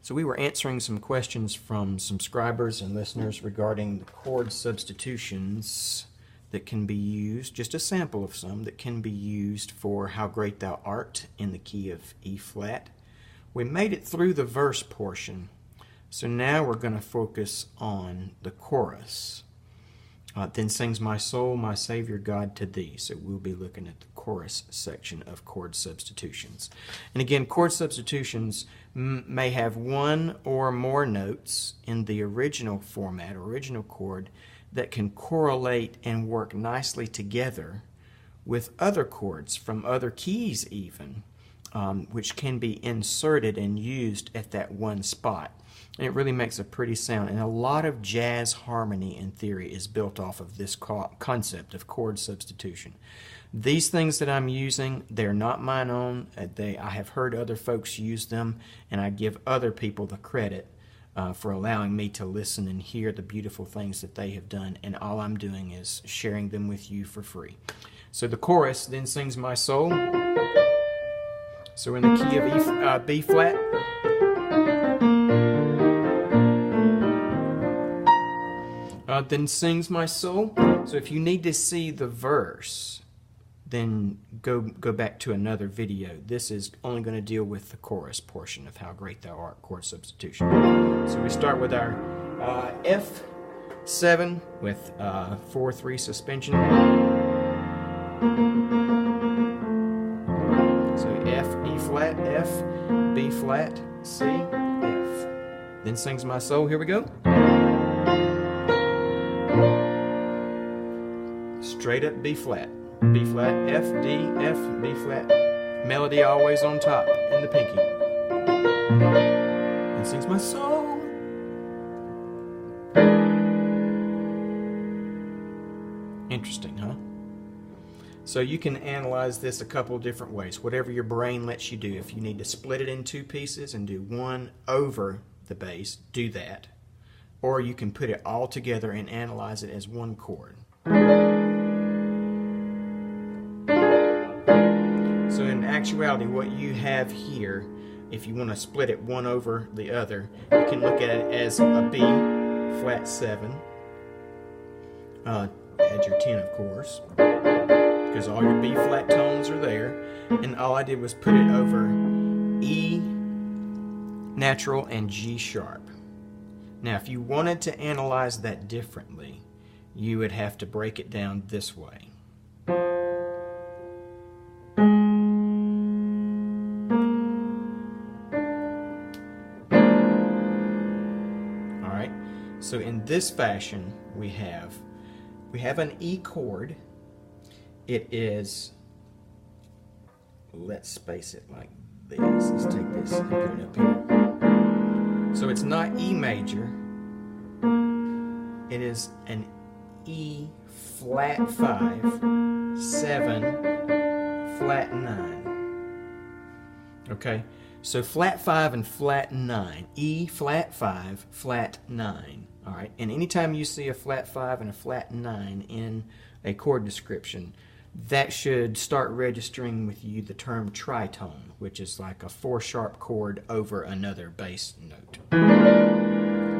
So we were answering some questions from subscribers and listeners regarding the chord substitutions that can be used, just a sample of some that can be used for How Great Thou Art in the key of E flat. We made it through the verse portion, so now we're going to focus on the chorus. Then sings my soul, my Savior God, to thee. So we'll be looking at the chorus section of chord substitutions. And again, chord substitutions may have one or more notes in the original format, original chord, that can correlate and work nicely together with other chords from other keys even, which can be inserted and used at that one spot. And it really makes a pretty sound. And a lot of jazz harmony in theory is built off of this concept of chord substitution. These things that I'm using, they're not mine own. I have heard other folks use them, and I give other people the credit for allowing me to listen and hear the beautiful things that they have done. And all I'm doing is sharing them with you for free. So the chorus, then sings my soul. So in the key of B flat. Then sings my soul. So if you need to see the verse, then go back to another video. This is only going to deal with the chorus portion of How Great Thou Art chord substitution. So we start with our F7 with 4/3 suspension. So F, E flat, F, B flat, C, F. Then sings my soul. Here we go. Straight up B flat, B flat, F, D, F, B flat. Melody always on top in the pinky. And sings my soul. Interesting, huh? So you can analyze this a couple different ways, whatever your brain lets you do. If you need to split it in two pieces and do one over the bass, do that. Or you can put it all together and analyze it as one chord. So in actuality, what you have here, if you want to split it one over the other, you can look at it as a B flat 7. Add your 10, of course, because all your B flat tones are there. And all I did was put it over E natural and G sharp. Now, if you wanted to analyze that differently, you would have to break it down this way. Alright, so in this fashion, we have an E chord. It is, let's space it like this. Let's take this and put it up here. So it's not E major, it is an E flat 5, 7, flat 9. Okay, so flat 5 and flat 9. E flat 5, flat 9. All right, and anytime you see a flat 5 and a flat 9 in a chord description, that should start registering with you the term tritone, which is like a 4-sharp chord over another bass note.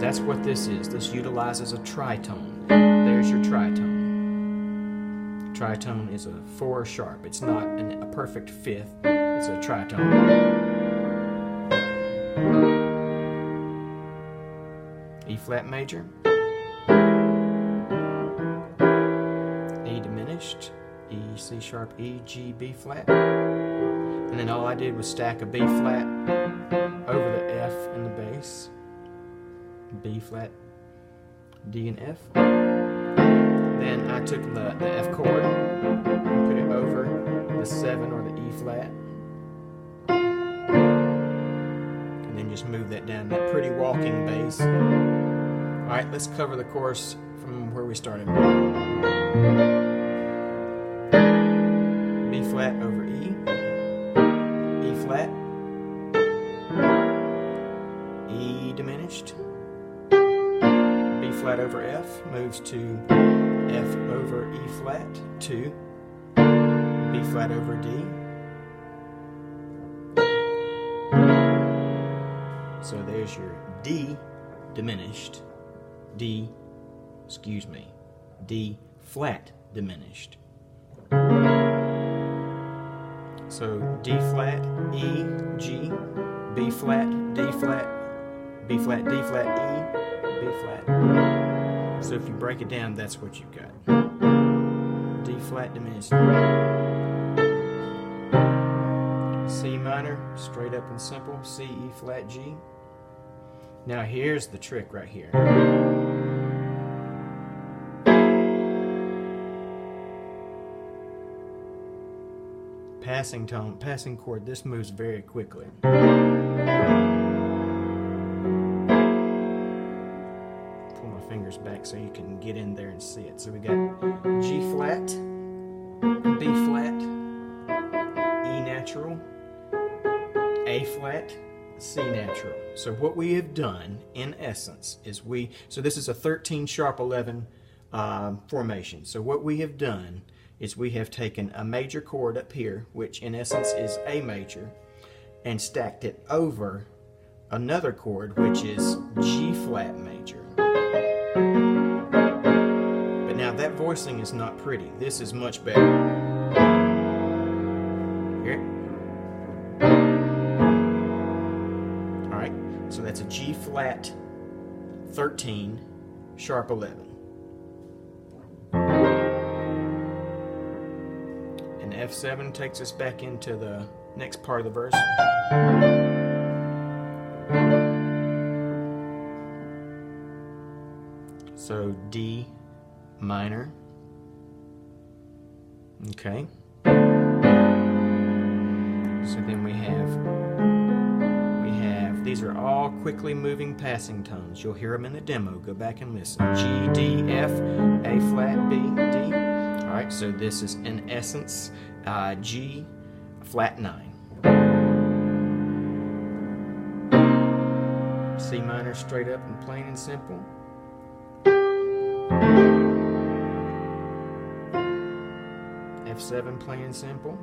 That's what this is. This utilizes a tritone. There's your tritone. Tritone is a 4-sharp. It's not a perfect 5th. It's a tritone. E flat major. E diminished. E, C sharp, E, G, B flat. And then all I did was stack a B flat over the F in the bass. B flat, D and F. Then I took the F chord and put it over the 7 or the E flat. And then just move that down, that pretty walking bass. Alright, let's cover the chorus from where we started. B flat over E, E flat, E diminished, B flat over F, moves to F over E flat, 2, B flat over D. So there's your D diminished, D flat diminished. So D flat, E, G, B flat, D flat, B flat, D flat, E, B flat. So if you break it down, that's what you've got. D flat diminished. C minor, straight up and simple, C, E flat, G. Now here's the trick right here. Passing tone, passing chord, this moves very quickly. Pull my fingers back so you can get in there and see it. So we got G flat, B flat, E natural, A flat, C natural. So what we have done, in essence, is so this is a 13 sharp 11 formation. So what we have done is we have taken a major chord up here, which in essence is A major, and stacked it over another chord, which is G flat major. But now that voicing is not pretty. This is much better. Here. Alright, so that's a G flat 13 sharp 11. And F7 takes us back into the next part of the verse. So D minor. Okay. So then we have these are all quickly moving passing tones. You'll hear them in the demo. Go back and listen. G, D, F, A flat, B, D. Alright, so this is in essence G flat 9. C minor straight up and plain and simple. F7 plain and simple.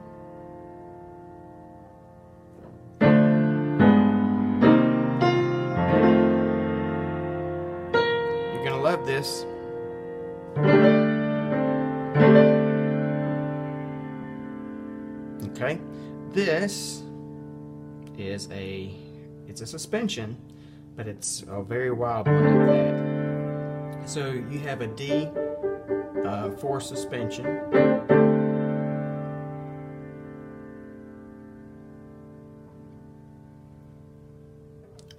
You're gonna love this. Okay, this is it's a suspension, but it's a very wild one at that. So you have a D for suspension,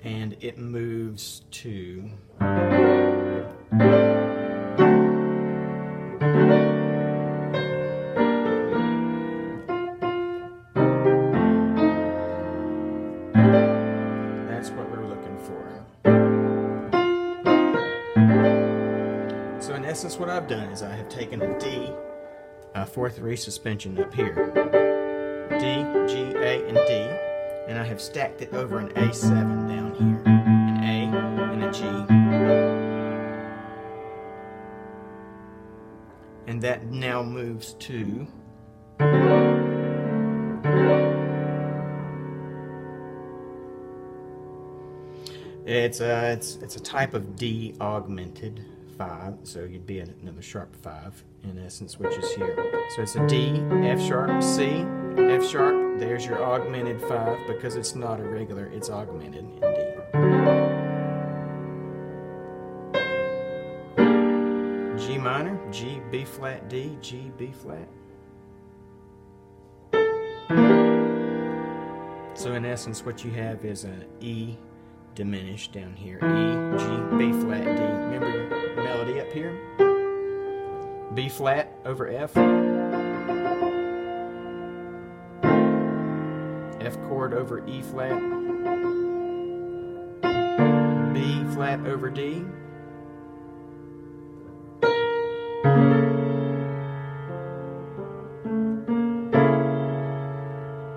and it moves to that's what we're looking for. So in essence what I've done is I have taken a D 4/3 suspension up here, D, G, A, and D, and I have stacked it over an A7 down here, an A and a G, and that now moves to it's a type of D augmented 5, so you'd be another sharp 5 in essence, which is here. So it's a D, F sharp, C, F sharp, there's your augmented 5, because it's not a regular, it's augmented in D. G minor, G, B flat, D, G, B flat. So in essence what you have is an E diminished down here, E, G, B flat, D. Remember your melody up here? B flat over F. F chord over E flat. B flat over D.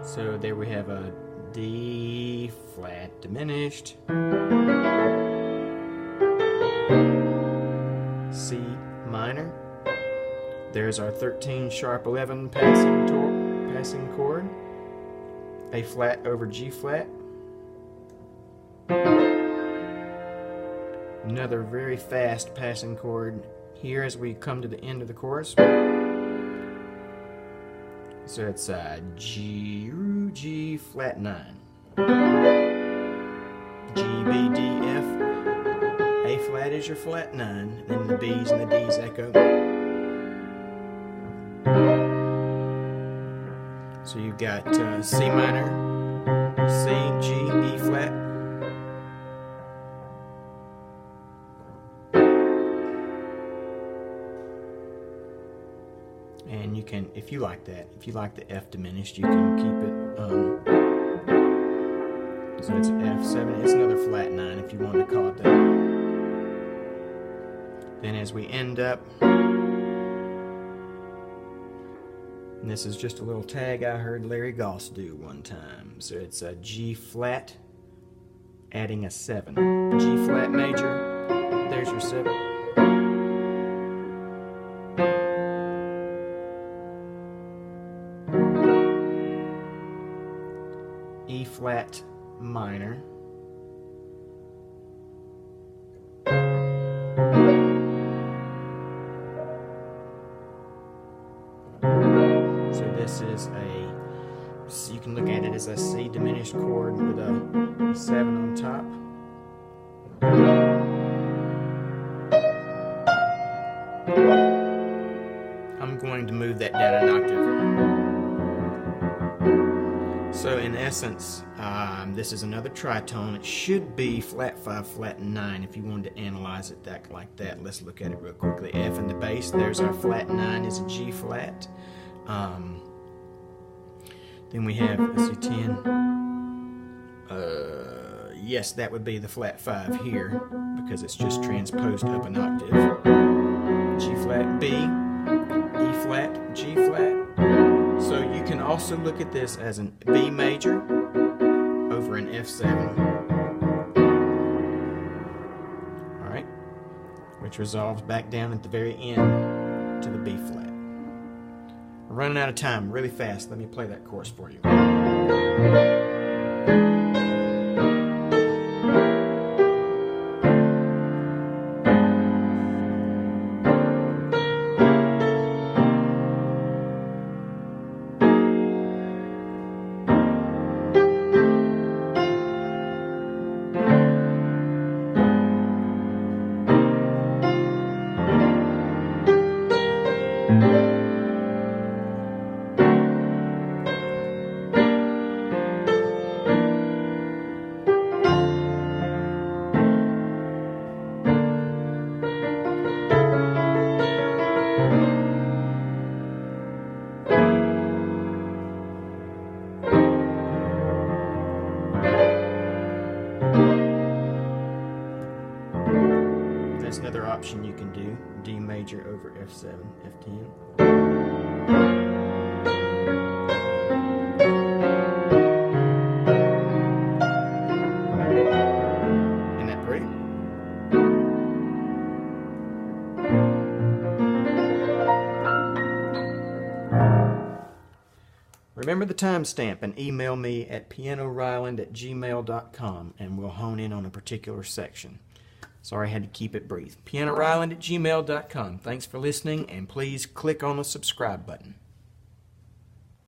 So there we have a D flat diminished, C minor, there's our 13 sharp 11 passing chord, A flat over G flat, Another very fast passing chord here as we come to the end of the chorus. So it's G flat 9. G, B, D, F. A flat is your flat 9. Then the B's and the D's echo. So you've got C minor, C, G, E flat. And you can, if you like that, if you like the F diminished, you can keep it. So it's F7. It's another flat 9 if you want to call it that. Then as we end up, and this is just a little tag I heard Larry Goss do one time. So it's a G flat, adding a 7. G flat major, there's your 7. E flat minor. So this is so you can look at it as a C diminished chord with a 7 on top. I'm going to move that down an octave. So in essence, this is another tritone. It should be flat 5, flat 9 if you wanted to analyze it like that. Let's look at it real quickly. F in the bass, there's our flat 9 is a G flat. Then we have, let's see, 10. Yes, that would be the flat 5 here because it's just transposed up an octave. G flat, B, E flat, G flat. So you can also look at this as an B major over an F7. Alright, which resolves back down at the very end to the B flat. We're running out of time really fast. Let me play that chorus for you. That's another option you can do. D major over F7, F10. Isn't that pretty? Remember the timestamp and email me at pianoryland@gmail.com and we'll hone in on a particular section. Sorry I had to keep it brief. pianoryland@gmail.com. Thanks for listening and please click on the subscribe button.